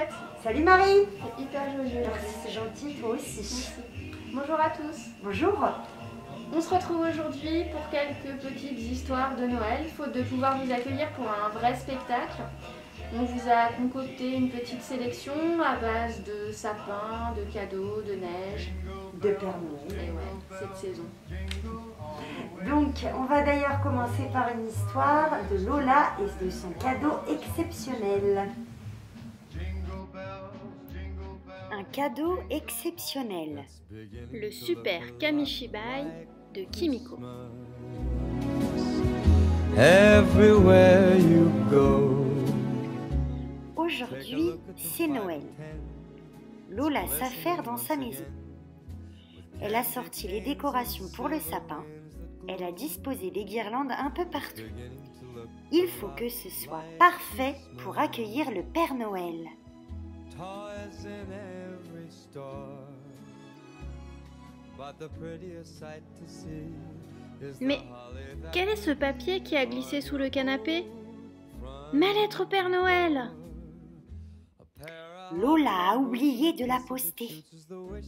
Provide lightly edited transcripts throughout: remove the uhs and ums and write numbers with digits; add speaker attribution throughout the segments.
Speaker 1: Juliette.
Speaker 2: Salut Marie.
Speaker 1: C'est hyper joli.
Speaker 2: Merci, c'est gentil, toi aussi.
Speaker 1: Merci. Bonjour à tous.
Speaker 2: Bonjour.
Speaker 1: On se retrouve aujourd'hui pour quelques petites histoires de Noël, faute de pouvoir vous accueillir pour un vrai spectacle. On vous a concocté une petite sélection à base de sapins, de cadeaux, de neige.
Speaker 2: De Père Noël.
Speaker 1: Et ouais, cette saison.
Speaker 2: Donc, on va d'ailleurs commencer par une histoire de Lola et de son cadeau exceptionnel. Un cadeau exceptionnel.
Speaker 1: Le super Kamishibai de Kimiko.
Speaker 3: Everywhere you go.
Speaker 2: Aujourd'hui, c'est Noël. Lola s'affaire dans sa maison. Elle a sorti les décorations pour le sapin. Elle a disposé des guirlandes un peu partout. Il faut que ce soit parfait pour accueillir le Père Noël.
Speaker 3: Toys in every store. But the prettiest sight to see is
Speaker 1: Mais
Speaker 3: the holly that
Speaker 1: quel est ce papier qui a glissé sous le canapé? Ma lettre au Père Noël!
Speaker 2: Lola a oublié de la poster.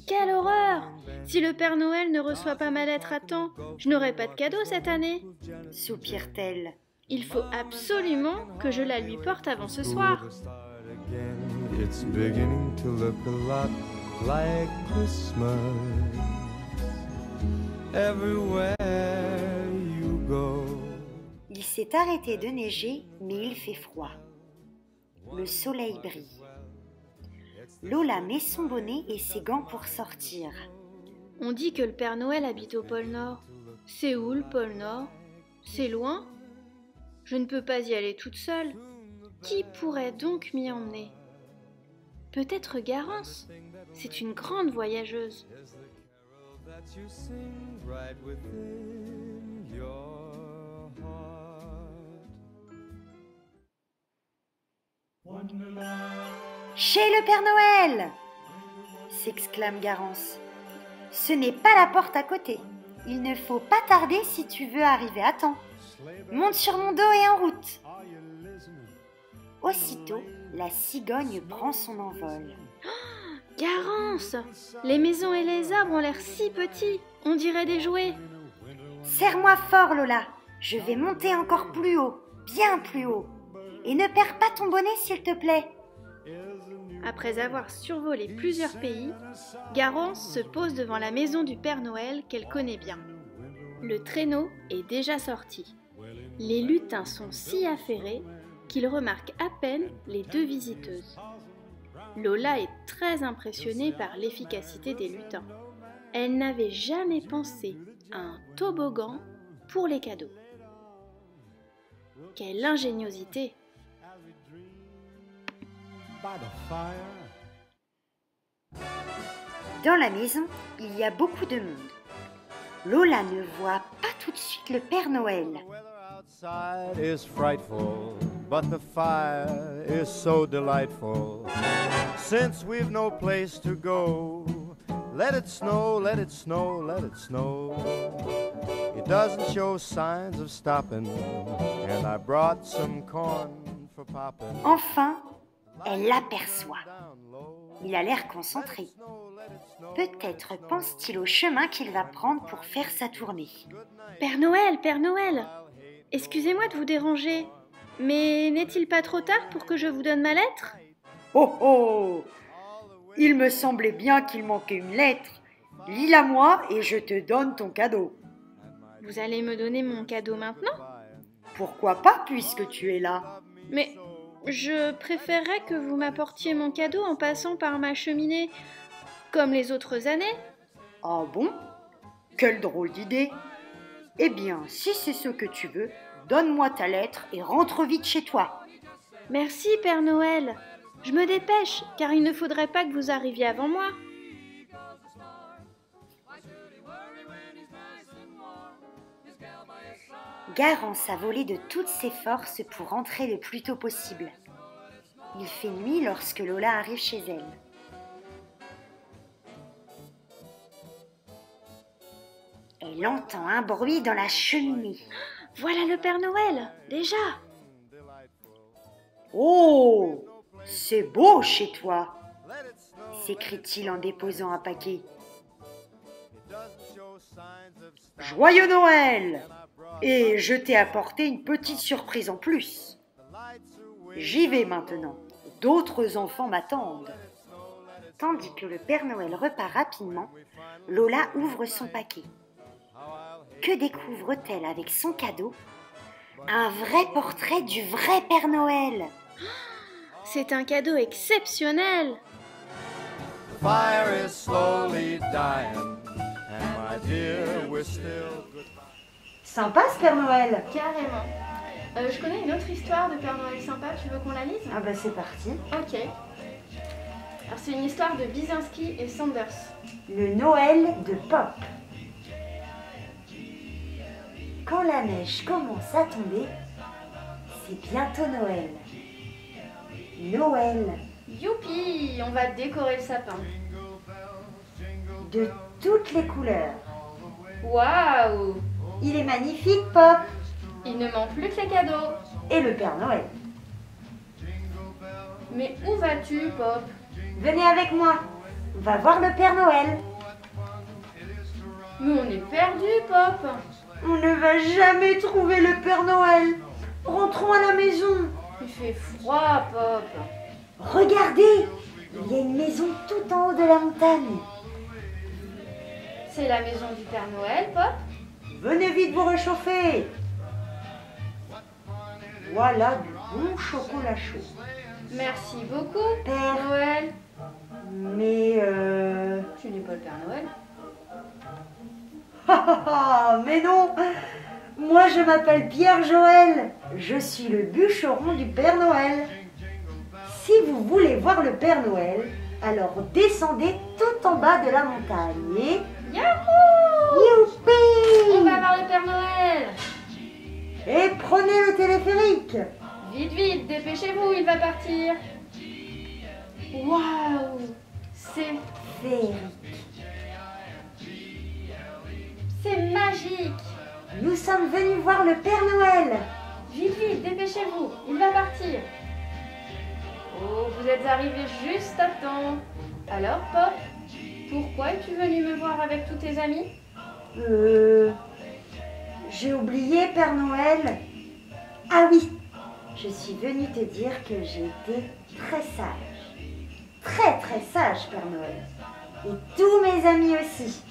Speaker 1: Quelle horreur! Si le Père Noël ne reçoit pas ma lettre à temps, je n'aurai pas de cadeau cette année.
Speaker 2: Soupire-t-elle.
Speaker 1: Il faut absolument que je la lui porte avant ce soir.
Speaker 3: start again. It's beginning to look a lot like Christmas. Everywhere you go.
Speaker 2: Il s'est arrêté de neiger, mais il fait froid. Le soleil brille. Lola met son bonnet et ses gants pour sortir.
Speaker 1: On dit que le Père Noël habite au pôle Nord. C'est où le pôle Nord? C'est loin? Je ne peux pas y aller toute seule. Qui pourrait donc m'y emmener? Peut-être Garance. C'est une grande voyageuse.
Speaker 3: That you sing right within your heart.
Speaker 2: Chez le Père Noël! S'exclame Garance. Ce n'est pas la porte à côté. Il ne faut pas tarder si tu veux arriver à temps. Monte sur mon dos et en route. Aussitôt, la cigogne prend son envol.
Speaker 1: Garance! Les maisons et les arbres ont l'air si petits. On dirait des jouets.
Speaker 2: Serre-moi fort, Lola. Je vais monter encore plus haut, bien plus haut. Et ne perds pas ton bonnet, s'il te plaît.
Speaker 1: Après avoir survolé plusieurs pays, Garance se pose devant la maison du Père Noël qu'elle connaît bien. Le traîneau est déjà sorti. Les lutins sont si affairés qu'ils remarquent à peine les deux visiteuses. Lola est très impressionnée par l'efficacité des lutins. Elle n'avait jamais pensé à un toboggan pour les cadeaux. Quelle ingéniosité!
Speaker 2: Dans la maison, il y a beaucoup de monde. Lola ne voit pas tout de suite le Père Noël.
Speaker 3: The weather outside is frightful, but the fire is so delightful. Since we've no place to go, let it snow, let it snow, let it snow. It doesn't show signs of stopping, and I brought some corn for popping.
Speaker 2: Enfin, elle l'aperçoit. Il a l'air concentré. Peut-être pense-t-il au chemin qu'il va prendre pour faire sa tournée.
Speaker 1: Père Noël, excusez-moi de vous déranger, mais n'est-il pas trop tard pour que je vous donne ma lettre?
Speaker 2: Oh oh! Il me semblait bien qu'il manquait une lettre. Lis-la moi et je te donne ton cadeau.
Speaker 1: Vous allez me donner mon cadeau maintenant?
Speaker 2: Pourquoi pas puisque tu es là?
Speaker 1: Mais je préférerais que vous m'apportiez mon cadeau en passant par ma cheminée, comme les autres années.
Speaker 2: Ah bon? Quelle drôle d'idée! Eh bien, si c'est ce que tu veux, donne-moi ta lettre et rentre vite chez toi.
Speaker 1: Merci, Père Noël. Je me dépêche, car il ne faudrait pas que vous arriviez avant moi.
Speaker 2: Garance a volé de toutes ses forces pour rentrer le plus tôt possible. Il fait nuit lorsque Lola arrive chez elle. Elle entend un bruit dans la cheminée.
Speaker 1: Voilà le Père Noël, déjà.
Speaker 2: Oh! C'est beau chez toi, s'écrie-t-il en déposant un paquet. Joyeux Noël! Et je t'ai apporté une petite surprise en plus. J'y vais maintenant, d'autres enfants m'attendent. Tandis que le Père Noël repart rapidement, Lola ouvre son paquet. Que découvre-t-elle avec son cadeau? Un vrai portrait du vrai Père Noël.
Speaker 1: C'est un cadeau exceptionnel.
Speaker 3: Fire is slowly dying, and my dear, we're still good.
Speaker 2: Sympa ce Père Noël.
Speaker 1: Carrément. Je connais une autre histoire de Père Noël sympa, tu veux qu'on la lise?
Speaker 2: Ah bah c'est parti.
Speaker 1: Ok. Alors c'est une histoire de Bizinski et Sanders.
Speaker 2: Le Noël de Pop. Quand la neige commence à tomber, c'est bientôt Noël. Noël,
Speaker 1: Youpi, on va décorer le sapin.
Speaker 2: de toutes les couleurs.
Speaker 1: Waouh!
Speaker 2: Il est magnifique, Pop.
Speaker 1: Il ne manque plus que les cadeaux.
Speaker 2: Et le Père Noël.
Speaker 1: Mais où vas-tu, Pop?
Speaker 2: Venez avec moi. On va voir le Père Noël.
Speaker 1: Mais on est perdu, Pop.
Speaker 2: On ne va jamais trouver le Père Noël. Rentrons à la maison.
Speaker 1: Il fait froid, Pop.
Speaker 2: Regardez, il y a une maison tout en haut de la montagne.
Speaker 1: C'est la maison du Père Noël, Pop.
Speaker 2: Venez vite vous réchauffer. Voilà du bon chocolat chaud.
Speaker 1: Merci beaucoup,
Speaker 2: Père.
Speaker 1: Noël.
Speaker 2: Mais
Speaker 1: Tu n'es pas le Père Noël.
Speaker 2: mais non. Moi je m'appelle Pierre Joël. Je suis le bûcheron du Père Noël. Si vous voulez voir le Père Noël, alors descendez tout en bas de la montagne et...
Speaker 1: Yahoo!
Speaker 2: Youpi!
Speaker 1: On va voir le Père Noël.
Speaker 2: Et prenez le téléphérique.
Speaker 1: Vite, vite, dépêchez-vous, il va partir. Waouh! C'est magique.
Speaker 2: Nous sommes venus voir le Père Noël.
Speaker 1: Vite, vite, dépêchez-vous, il va partir. Oh, vous êtes arrivés juste à temps. Alors, Pop, pourquoi es-tu venu me voir avec tous tes amis?
Speaker 2: J'ai oublié, Père Noël. Ah oui, je suis venue te dire que j'ai été très sage. Très, très sage, Père Noël. Et tous mes amis aussi.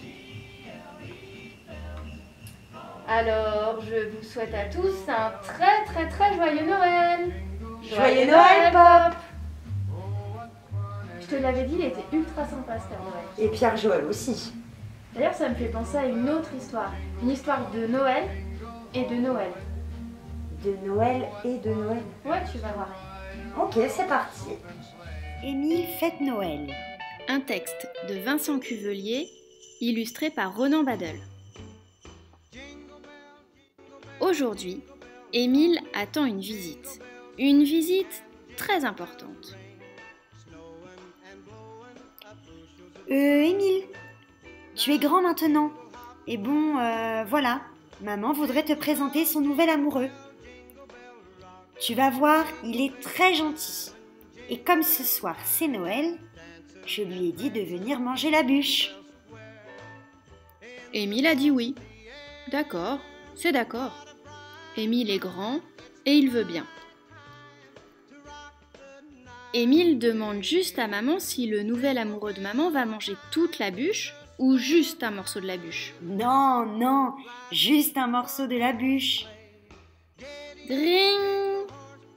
Speaker 1: Alors, je vous souhaite à tous un très, très, très joyeux Noël.
Speaker 2: Joyeux Noël, Pop.
Speaker 1: Je te l'avais dit, il était ultra sympa ce Père Noël.
Speaker 2: Et Pierre Joël aussi.
Speaker 1: D'ailleurs, ça me fait penser à une autre histoire. Une histoire de Noël et de Noël.
Speaker 2: De Noël et de Noël.
Speaker 1: Ouais, tu vas voir.
Speaker 2: Ok, c'est parti. Émile fête Noël.
Speaker 1: Un texte de Vincent Cuvelier, illustré par Ronan Badel. Aujourd'hui, Émile attend une visite. Une visite très importante.
Speaker 2: Émile, tu es grand maintenant. Et bon, voilà, maman voudrait te présenter son nouvel amoureux. Tu vas voir, il est très gentil. Et comme ce soir c'est Noël, je lui ai dit de venir manger la bûche.
Speaker 1: Émile a dit oui. D'accord, c'est d'accord. Émile est grand et il veut bien. Émile demande juste à maman si le nouvel amoureux de maman va manger toute la bûche ou juste un morceau de la bûche.
Speaker 2: Non, non, juste un morceau de la bûche.
Speaker 1: Dring!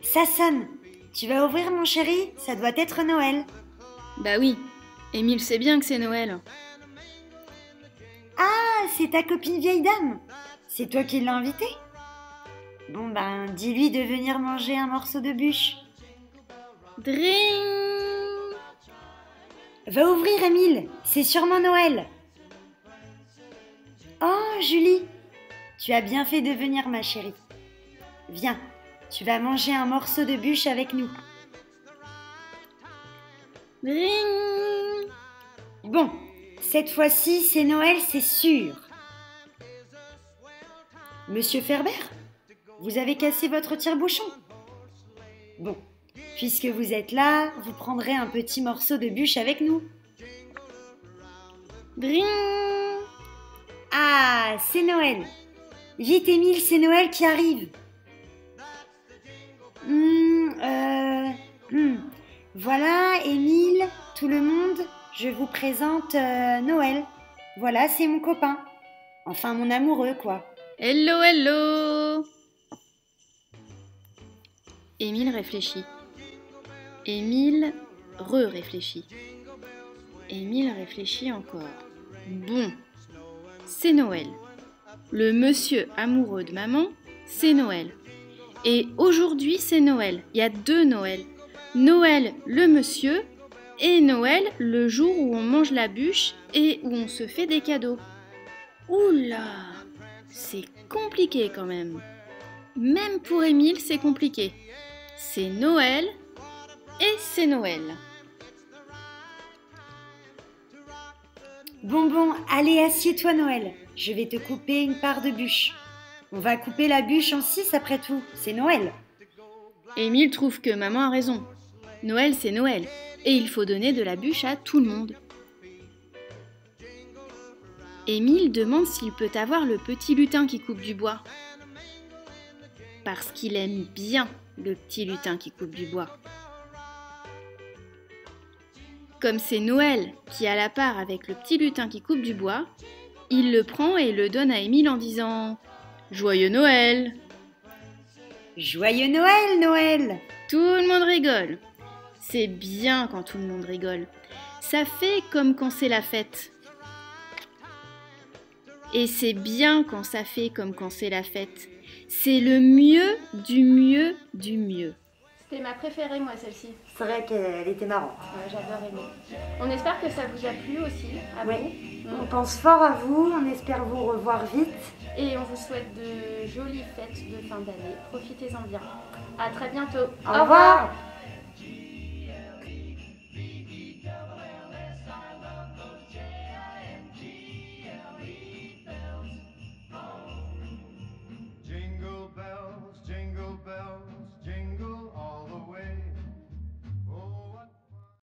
Speaker 2: Ça sonne. Tu vas ouvrir, mon chéri? Ça doit être Noël.
Speaker 1: Bah oui, Émile sait bien que c'est Noël.
Speaker 2: Ah, c'est ta copine vieille dame. C'est toi qui l'as invitée? Bon ben, dis-lui de venir manger un morceau de bûche.
Speaker 1: Dring!
Speaker 2: Va ouvrir, Émile, c'est sûrement Noël. Oh, Julie, tu as bien fait de venir, ma chérie. Viens, tu vas manger un morceau de bûche avec nous.
Speaker 1: Dring!
Speaker 2: Bon, cette fois-ci, c'est Noël, c'est sûr. Monsieur Ferber, vous avez cassé votre tire-bouchon. Bon, Puisque vous êtes là, vous prendrez un petit morceau de bûche avec nous.
Speaker 1: Dring!
Speaker 2: Ah, c'est Noël. Vite, Émile, c'est Noël qui arrive. Voilà, Émile, tout le monde, je vous présente Noël. Voilà, c'est mon copain. Enfin, mon amoureux, quoi.
Speaker 1: Hello, hello! Émile réfléchit. Émile réfléchit. Émile réfléchit encore. Bon, c'est Noël. Le monsieur amoureux de maman, c'est Noël. Et aujourd'hui, c'est Noël. Il y a 2 Noëls. Noël, le monsieur, et Noël, le jour où on mange la bûche et où on se fait des cadeaux. Oula, c'est compliqué quand même. Même pour Émile, c'est compliqué. C'est Noël et c'est Noël.
Speaker 2: Bon, allez, assieds-toi, Noël. Je vais te couper une part de bûche. On va couper la bûche en 6 après tout. C'est Noël.
Speaker 1: Émile trouve que maman a raison. Noël, c'est Noël. Et il faut donner de la bûche à tout le monde. Émile demande s'il peut avoir le petit lutin qui coupe du bois. Parce qu'il aime bien le petit lutin qui coupe du bois. Comme c'est Noël qui a la part avec le petit lutin qui coupe du bois, il le prend et le donne à Émile en disant « Joyeux Noël !»
Speaker 2: Joyeux Noël, Noël!
Speaker 1: Tout le monde rigole. C'est bien quand tout le monde rigole. Ça fait comme quand c'est la fête. Et c'est bien quand ça fait comme quand c'est la fête. C'est le mieux du mieux du mieux. C'était ma préférée, moi, celle-ci.
Speaker 2: C'est vrai qu'elle était marrante.
Speaker 1: Ouais, j'adore aimer. On espère que ça vous a plu aussi, à vous.
Speaker 2: On pense fort à vous, on espère vous revoir vite.
Speaker 1: Et on vous souhaite de jolies fêtes de fin d'année. Profitez-en bien. À très bientôt.
Speaker 2: Au revoir.